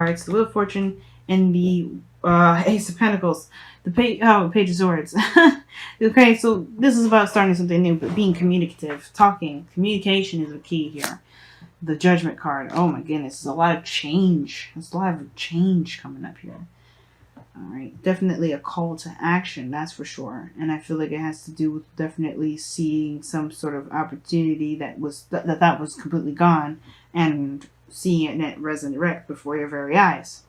cards, the Wheel of Fortune, and the Ace of Pentacles. The Page of Swords. Okay, so this is about starting something new, but being communicative, talking. Communication is the key here. The Judgment card. Oh my goodness, there's a lot of change. There's a lot of change coming up here. Alright, definitely a call to action, that's for sure. And I feel like it has to do with definitely seeing some sort of opportunity that was completely gone, and seeing it resurrect before your very eyes.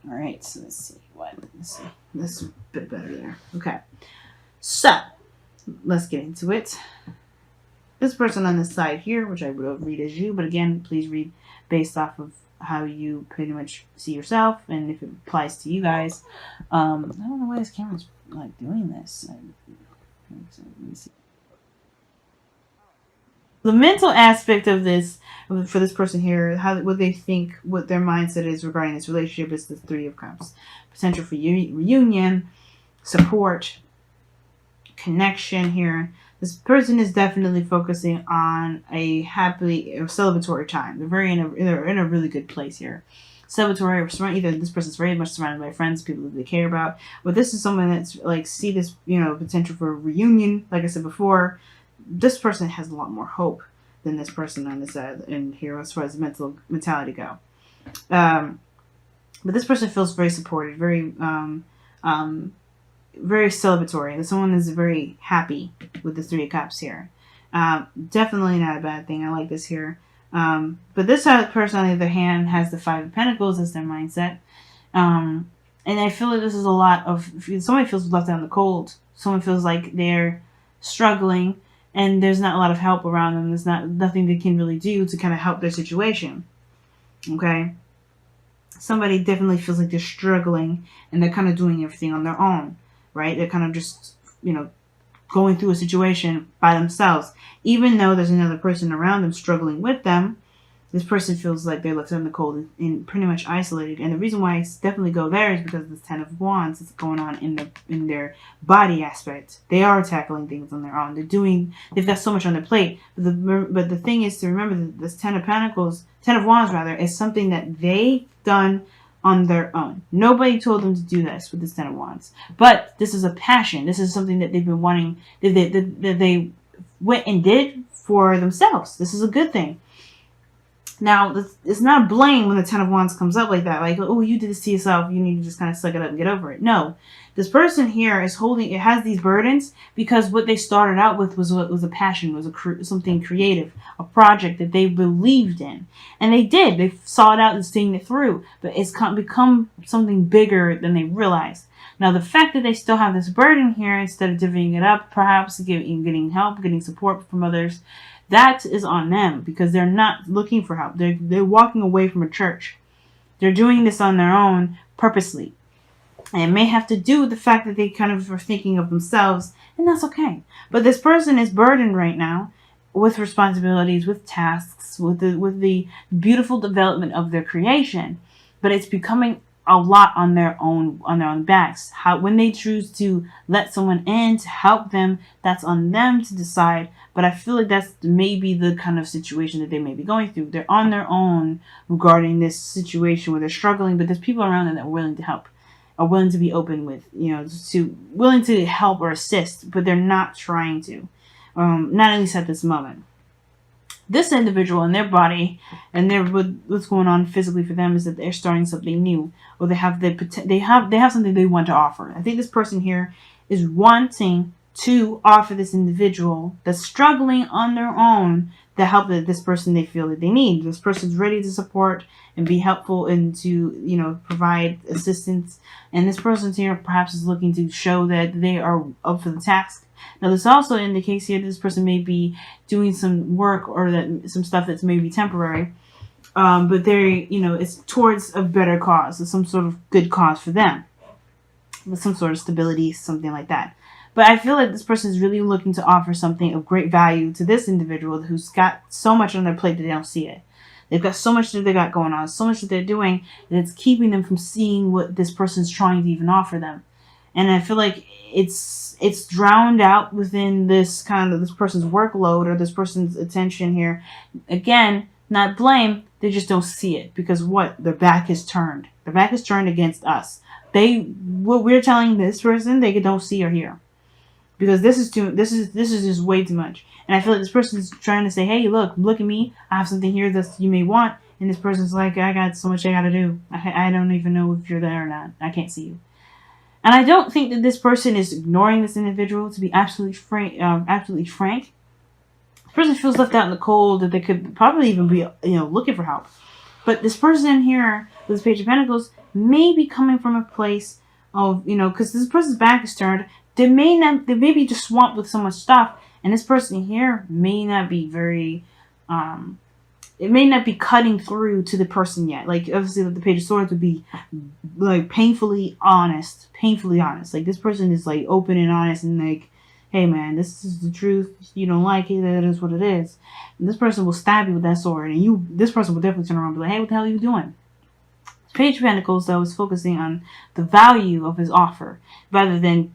Alright, so let's see. This is a bit better there. Okay. So, let's get into it. This person on this side here, which I will read as you, but again, please read based off of how you pretty much see yourself, and if it applies to you guys. I don't know why this camera's like doing this. Let me see. The mental aspect of this, for this person here, what they think, what their mindset is regarding this relationship, is the Three of Cups. Potential for reunion, support, connection here. This person is definitely focusing on a happily celebratory time. They're in a really good place here. Celebratory, either this person's very much surrounded by friends, people that they care about, but this is someone that's like see this, potential for a reunion. Like I said before, this person has a lot more hope than this person on this side and here as far as mentality go. But this person feels very supported, very celebratory. And someone is very happy with the Three of Cups here. Definitely not a bad thing. I like this here. But this person, on the other hand, has the Five of Pentacles as their mindset. And I feel like this is a lot of, if somebody feels left out in the cold, someone feels like they're struggling and there's not a lot of help around them. There's nothing they can really do to kind of help their situation. Okay? Somebody definitely feels like they're struggling and they're kind of doing everything on their own, right? They're kind of just, going through a situation by themselves. Even though there's another person around them struggling with them, this person feels like they're left out in the cold and pretty much isolated. And the reason why I definitely go there is because the Ten of Wands is going on in their body aspect. They are tackling things on their own. They've got so much on their plate. But the thing is to remember that this Ten of Wands is something that they've done on their own. Nobody told them to do this with this Ten of Wands. But this is a passion. This is something that they've been wanting, that they went and did for themselves. This is a good thing. Now, it's not blame when the Ten of Wands comes up like that. Like, oh, you did this to yourself. You need to just kind of suck it up and get over it. No. This person here has these burdens because what they started out with was a passion, was something creative, a project that they believed in. And they did. They saw it out and seen it through. But it's become something bigger than they realized. Now, the fact that they still have this burden here, instead of divvying it up, perhaps getting help, getting support from others, that is on them because they're not looking for help. They're walking away from a church. They're doing this on their own purposely. And it may have to do with the fact that they kind of are thinking of themselves, and that's okay. But this person is burdened right now with responsibilities, with tasks, with the beautiful development of their creation. But it's becoming a lot on their own backs. When they choose to let someone in to help them, that's on them to decide. But I feel like that's maybe the kind of situation that they may be going through. They're on their own regarding this situation where they're struggling, but there's people around them that are willing to help, are willing to be open with, willing to help or assist, but they're not trying to, not at least at this moment. This individual in their body and what's going on physically for them is that they're starting something new, or they have something they want to offer. I think this person here is wanting to offer this individual that's struggling on their own the help that this person they feel that they need. This person's ready to support and be helpful and to, provide assistance. And this person here perhaps is looking to show that they are up for the task. Now, this also indicates here that this person may be doing some work or some stuff that's maybe temporary. But it's towards a better cause, or some sort of good cause for them. With some sort of stability, something like that. But I feel like this person is really looking to offer something of great value to this individual who's got so much on their plate that they don't see it. They've got so much that they got going on, so much that they're doing, that it's keeping them from seeing what this person's trying to even offer them. And I feel like it's drowned out within this person's workload or this person's attention here. Again, not blame, They just don't see it because what? Their back is turned. Their back is turned against us. What we're telling this person, they don't see or hear. Because this is just way too much. And I feel like this person is trying to say, hey, look at me. I have something here that you may want. And this person's like, I got so much I got to do. I don't even know if you're there or not. I can't see you. And I don't think that this person is ignoring this individual, to be absolutely frank. This person feels left out in the cold, that they could probably even be, looking for help. But this person here, with this Page of Pentacles, may be coming from a place of, because this person's back is turned. They may be just swamped with so much stuff, and this person here may not be very, it may not be cutting through to the person yet. Like, obviously, the Page of Swords would be, like, painfully honest. Like, this person is, like, open and honest and, like, hey, man, this is the truth. You don't like it, that is what it is. And this person will stab you with that sword, and this person will definitely turn around and be like, hey, what the hell are you doing? Page of Pentacles, though, is focusing on the value of his offer, rather than,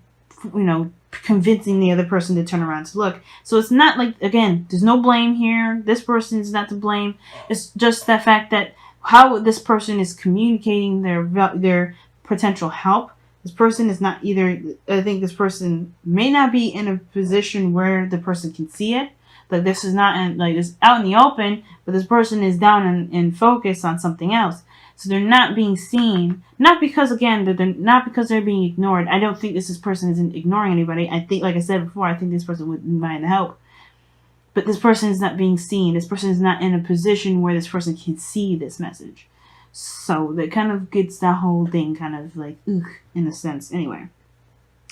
convincing the other person to turn around to look. So it's not like, again, there's no blame here. This person is not to blame. It's just the fact that how this person is communicating their potential help. This person is not either, I think this person may not be in a position where the person can see it. Like, this is not it's out in the open, but this person is down and focused on something else. So they're not being seen, not because they're being ignored. I don't think this person isn't ignoring anybody. I think, like I said before, I think this person would mind the help. But this person is not being seen. This person is not in a position where this person can see this message. So that kind of gets that whole thing kind of like, in a sense. Anyway.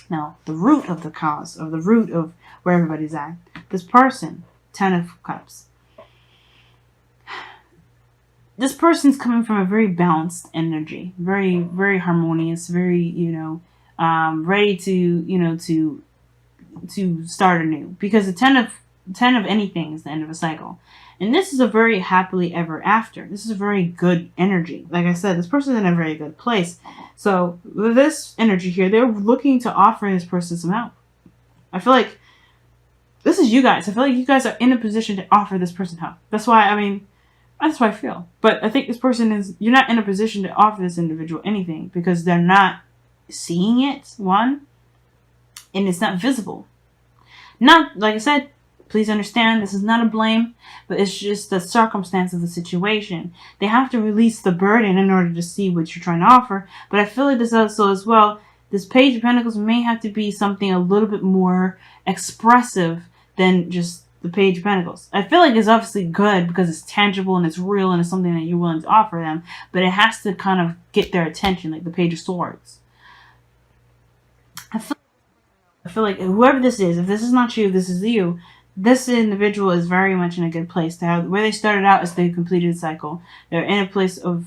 Now, the root of the cause, or the root of where everybody's at. This person, 10 of Cups. This person's coming from a very balanced energy, very, very harmonious, very, ready to start anew. Because the 10 of anything is the end of a cycle. And this is a very happily ever after. This is a very good energy. Like I said, this person's in a very good place. So with this energy here, they're looking to offer this person some help. I feel like this is you guys. I feel like you guys are in a position to offer this person help. That's why I feel. But I think this person you're not in a position to offer this individual anything because they're not seeing it, one, and it's not visible. Not, like I said, please understand, this is not a blame, but it's just the circumstance of the situation. They have to release the burden in order to see what you're trying to offer. But I feel like this also as well, this Page of Pentacles may have to be something a little bit more expressive than just the Page of Pentacles. I feel like it's obviously good because it's tangible and it's real and it's something that you're willing to offer them, but it has to kind of get their attention, like the Page of Swords. I feel like whoever this is, if this is not you, this is you. This individual is very much in a good place to have. Where they started out is they completed a cycle. They're in a place of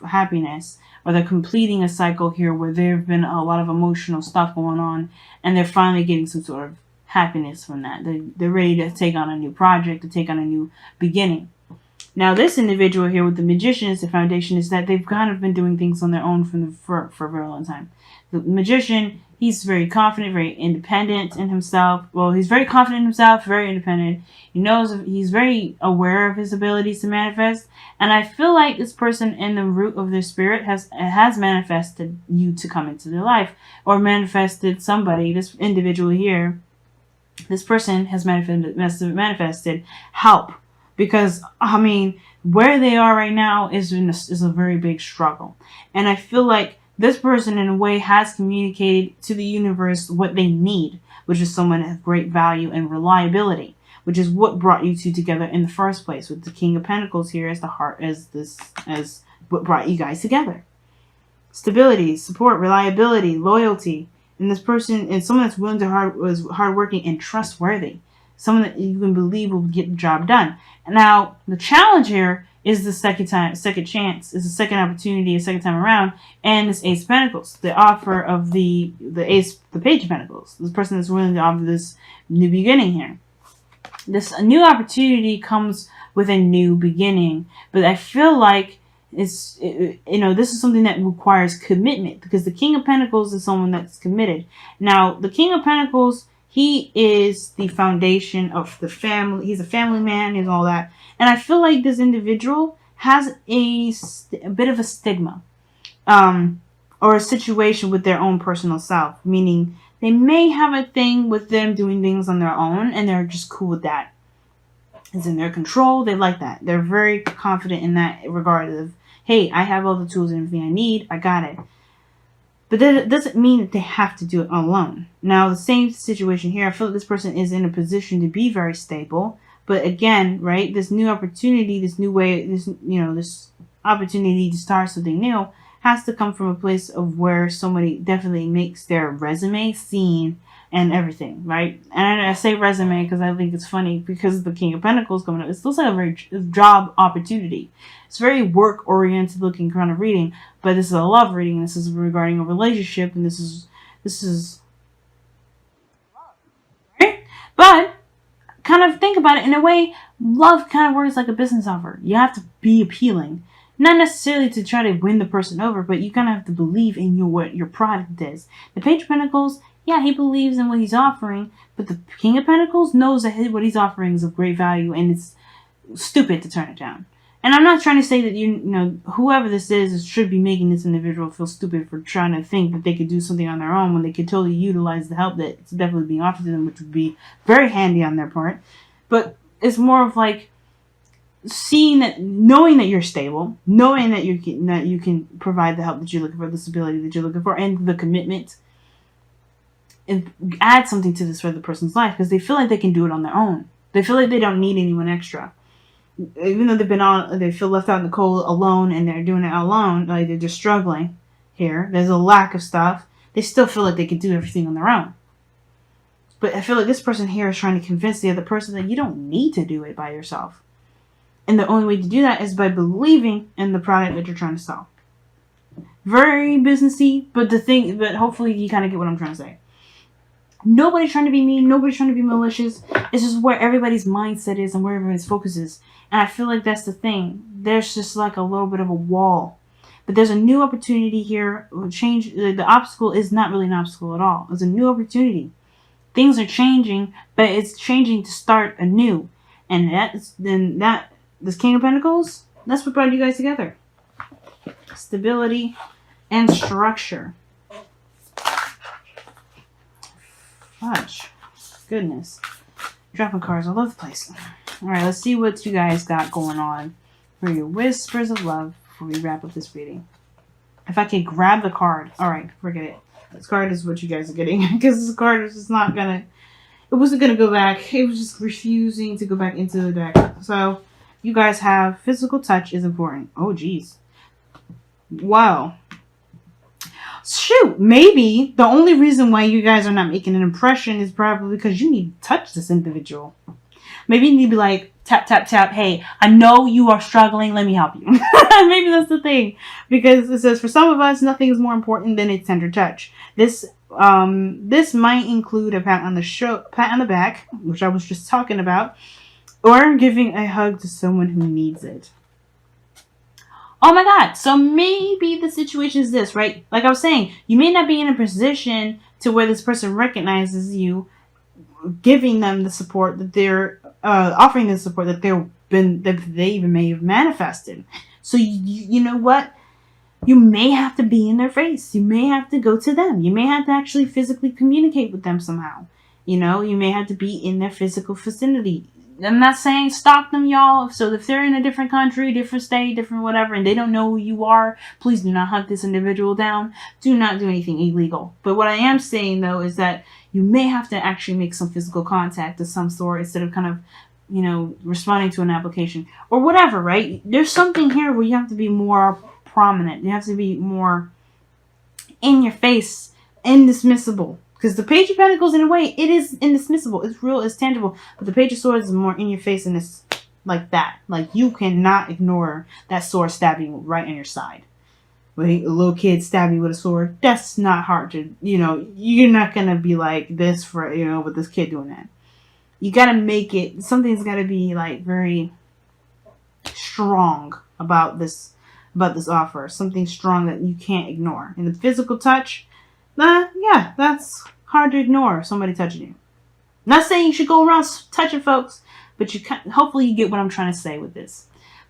happiness, or they're completing a cycle here where there have been a lot of emotional stuff going on, and they're finally getting some sort of happiness from that. They're ready to take on a new project, to take on a new beginning. Now, this individual here with the Magician is the foundation, is that they've kind of been doing things on their own for a very long time. The Magician, he's very confident, very independent in himself. Well, he's very confident in himself, very independent. He's very aware of his abilities to manifest. And I feel like this person in the root of their spirit has manifested you to come into their life, or manifested somebody, this individual here. This person has manifested help, because where they are right now is a very big struggle, and I feel like this person in a way has communicated to the universe what they need, which is someone of great value and reliability, which is what brought you two together in the first place. With the King of Pentacles here as the heart, as what brought you guys together. Stability, support, reliability, loyalty. And this person is someone that's willing to was hardworking and trustworthy. Someone that you can believe will get the job done. And now, the challenge here is the second chance, is a second opportunity, a second time around, and this Ace of Pentacles, the offer of the Page of Pentacles. This person that's willing to offer this new beginning here. This new opportunity comes with a new beginning, but I feel like this is something that requires commitment, because the King of Pentacles is someone that's committed. Now, the King of Pentacles, He is the foundation of the family. He's a family man. He's all that. And I feel like this individual has a bit of a stigma, or a situation with their own personal self, meaning they may have a thing with them doing things on their own, and they're just cool with that. It's in their control. They like that. They're very confident in that regard of, hey, I have all the tools and everything I need. I got it. But that doesn't mean that they have to do it alone. Now, the same situation here, I feel like this person is in a position to be very stable. But again, right, this new opportunity, this new way, this opportunity to start something new has to come from a place of where somebody definitely makes their resume seen and everything, right? And I say resume because I think it's funny because the King of Pentacles coming up. It looks like a very job opportunity. It's very work-oriented looking kind of reading, but this is a love reading. This is regarding a relationship, and this is right. But kind of think about it in a way. Love kind of works like a business offer. You have to be appealing. Not necessarily to try to win the person over, but you kind of have to believe in what your product is. The Page of Pentacles, yeah, he believes in what he's offering, but the King of Pentacles knows that what he's offering is of great value, and it's stupid to turn it down. And I'm not trying to say that you know whoever this is should be making this individual feel stupid for trying to think that they could do something on their own when they could totally utilize the help that's definitely being offered to them, which would be very handy on their part. But it's more of like seeing that, knowing that you're stable, knowing that you can provide the help that you're looking for, the stability that you're looking for, and the commitment, and add something to this other person's life because they feel like they can do it on their own. They feel like they don't need anyone extra, even though they feel left out in the cold alone, and they're doing it alone. Like they're just struggling here. There's a lack of stuff. They still feel like they can do everything on their own. But I feel like this person here is trying to convince the other person that you don't need to do it by yourself. And the only way to do that is by believing in the product that you're trying to sell. Very businessy, but hopefully you kind of get what I'm trying to say. Nobody's trying to be mean. Nobody's trying to be malicious. It's just where everybody's mindset is and where everybody's focus is. And I feel like that's the thing. There's just like a little bit of a wall. But there's a new opportunity here. Change. The obstacle is not really an obstacle at all. It's a new opportunity. Things are changing, but it's changing to start anew. And this King of Pentacles, that's what brought you guys together. Stability and structure. Fudge. Goodness. Dropping cards all over the place. Alright, let's see what you guys got going on for your whispers of love before we wrap up this reading. If I can grab the card. Alright, forget it. This card is what you guys are getting. Because this card is just not gonna... It wasn't gonna go back. It was just refusing to go back into the deck. So, you guys have physical touch is important. Oh, geez. Wow. Shoot, maybe the only reason why you guys are not making an impression is probably because you need to touch this individual. Maybe you need to be like, tap, tap, tap. Hey, I know you are struggling. Let me help you. Maybe that's the thing. Because it says, for some of us, nothing is more important than a tender touch. This might include a pat on the back, which I was just talking about, or giving a hug to someone who needs it. Oh my God. So maybe the situation is this, right? Like I was saying, you may not be in a position to where this person recognizes you, giving them the support that they're offering the support that they even may have manifested. So you know what? You may have to be in their face. You may have to go to them. You may have to actually physically communicate with them somehow. You know, you may have to be in their physical vicinity. I'm not saying stalk them, y'all. So if they're in a different country, different state, different whatever, and they don't know who you are, please do not hunt this individual down. Do not do anything illegal. But what I am saying, though, is that you may have to actually make some physical contact of some sort instead of kind of, you know, responding to an application or whatever, right? There's something here where you have to be more prominent. You have to be more in your face, indismissible. Because the Page of Pentacles, in a way, it is indismissible. It's real, it's tangible. But the Page of Swords is more in your face, and it's like that. Like, you cannot ignore that sword stabbing right on your side. When a little kid stab you with a sword, that's not hard to, you know, you're not going to be like this for, you know, with this kid doing that. You got to make it, something's got to be, like, very strong about this offer. Something strong that you can't ignore. And the physical touch, yeah, that's hard to ignore, somebody touching you. Not saying you should go around touching folks, but hopefully you get what I'm trying to say with this.